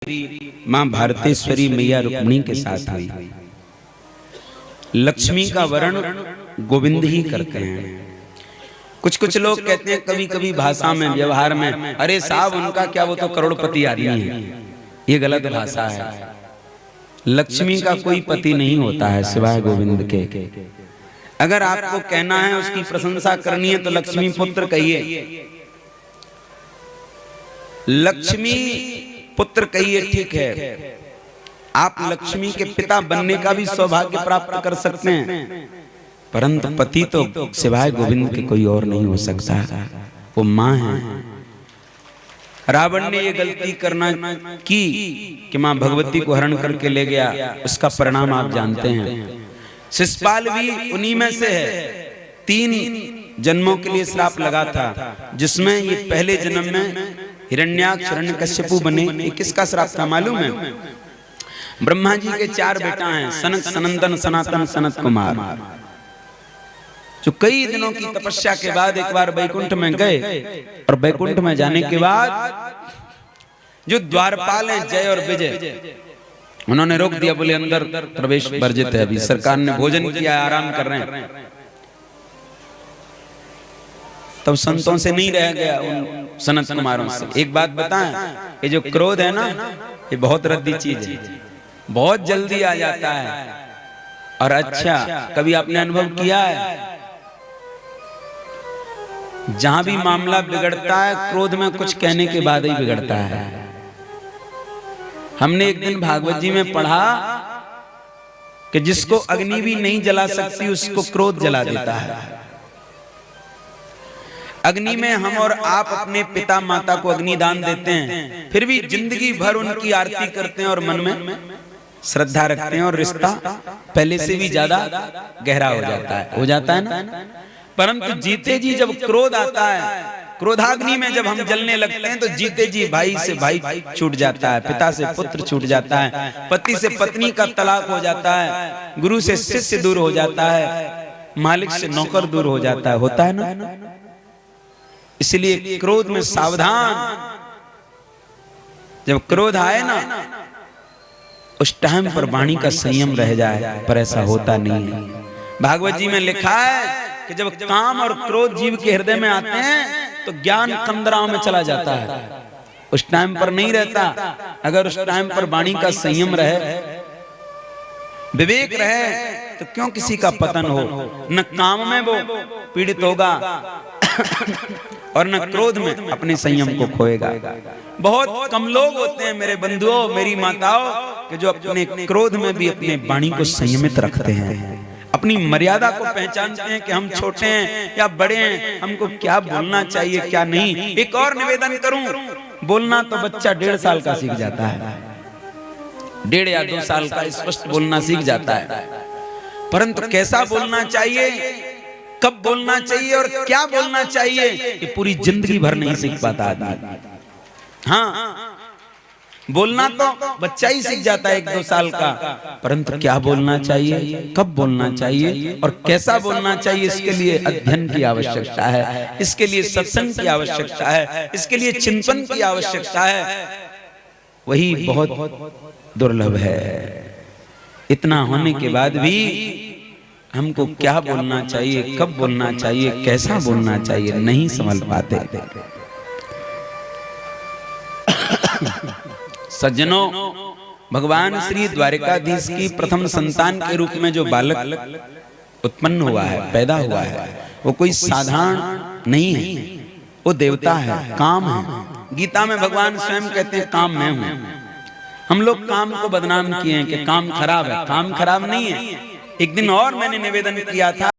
मां भारतेश्वरी मैया रुक्मिणी के साथ हुई। लक्ष्मी का वर्ण गोविंद ही करते हैं। कुछ कुछ लोग कहते हैं कभी कभी भाषा में, व्यवहार में, अरे साहब उनका क्या, वो तो करोड़पति आदमी है। ये गलत भाषा है। लक्ष्मी का कोई पति नहीं होता है सिवाय गोविंद के। अगर आपको कहना है, उसकी प्रशंसा करनी है, तो लक्ष्मी पुत्र कहिए, लक्ष्मी पुत्र कहिए, ठीक है। आप लक्ष्मी के पिता बनने का भी सौभाग्य प्राप्त कर सकते हैं, परंतु पति तो सिवाय गोविंद के कोई और नहीं हो सकता। वो मां है। रावण ने ये गलती करना की कि मां भगवती को हरण करके ले गया। उसका परिणाम आप जानते हैं। शिशुपाल भी उन्हीं में से है। 3 जन्मों के लिए श्राप लगा था, जिसमें ये पहले जन्म में हिरण्याक्ष हिरण्यकश्यपु बने। ये किसका श्राप था मालूम है? ब्रह्मा जी के 4 बेटा हैं, सनक, सनंदन, सनातन, सनत कुमार, जो कई दिनों की तपस्या के बाद एक बार बैकुंठ में गए। और बैकुंठ में जाने के बाद जो द्वारपाल हैं जय और विजय, उन्होंने रोक दिया, बोले अंदर प्रवेश वर्जित है, अभी सरकार ने भोजन किया, आराम कर रहे हैं। तब संतों से नहीं रह गया, उन सनत कुमारों से। एक बात बताएं, ये जो क्रोध है ना, ये बहुत रद्दी चीज है, बहुत जल्दी आ जाता है। और अच्छा, कभी आपने अनुभव किया है, जहां भी मामला बिगड़ता है, क्रोध में कुछ कहने के बाद ही बिगड़ता है। हमने एक दिन भागवत जी में पढ़ा कि जिसको अग्नि भी नहीं जला सकती, उसको क्रोध जला देता है। अग्नि में हम और आप अपने पिता माता को अग्नि दान देते हैं, फिर भी जिंदगी भर उनकी आरती करते हैं और मन में श्रद्धा रखते हैं, और रिश्ता पहले से भी ज्यादा गहरा हो जाता है ना। परंतु जीते जी जब क्रोध आता है, क्रोधाग्नि में जब हम जलने लगते हैं, तो जीते जी भाई से भाई छूट जाता है, पिता से पुत्र छूट जाता है, पति से पत्नी का तलाक हो जाता है, गुरु से शिष्य दूर हो जाता है, मालिक से नौकर दूर हो जाता है। होता है ना। इसलिए क्रोध में सावधान। जब क्रोध आए ना, उस टाइम पर वाणी का संयम रह जाए, पर ऐसा होता नहीं है। भागवत जी में लिखा है कि जब काम और क्रोध जीव के हृदय में आते हैं, तो ज्ञान कंदराओं में चला जाता है, उस टाइम पर नहीं रहता। अगर उस टाइम पर वाणी का संयम रहे, विवेक रहे, तो क्यों किसी का पतन हो। न काम में वो पीड़ित होगा और न क्रोध में अपने संयम को खोएगा। बहुत कम लोग होते हैं मेरे बंधुओं, मेरी माताओं, कि जो अपने क्रोध में भी अपने वाणी को संयमित रखते हैं, अपनी मर्यादा को पहचानते हैं कि हम छोटे हैं या बड़े हैं, हमको क्या बोलना चाहिए क्या नहीं। एक और निवेदन करूं, बोलना तो बच्चा 1.5 साल का सीख जाता है, 1.5 या 2 साल का स्पष्ट बोलना सीख जाता है, परंतु कैसा बोलना चाहिए, कब बोलना चाहिए और क्या बोलना चाहिए, ये पूरी जिंदगी भर नहीं सीख पाता आदमी। हाँ, बोलना तो बच्चा ही सीख जाता है 1-2 साल का, परंतु क्या बोलना चाहिए, कब बोलना चाहिए और कैसा बोलना चाहिए, इसके लिए अध्ययन की आवश्यकता है, इसके लिए सत्संग की आवश्यकता है, इसके लिए चिंतन की आवश्यकता है। वही बहुत दुर्लभ है। इतना होने के बाद भी हमको क्या बोलना चाहिए, कब बोलना चाहिए, कैसा बोलना चाहिए, नहीं समझ पाते। सज्जनों, भगवान श्री द्वारिकाधीश की प्रथम संतान के रूप में जो बालक उत्पन्न हुआ है, पैदा हुआ है, वो कोई साधारण नहीं है, वो देवता है, काम है। गीता में भगवान स्वयं कहते हैं काम मैं हूं। हम लोग काम को बदनाम किए हैं कि काम खराब है, काम खराब नहीं है। एक दिन और मैंने निवेदन किया था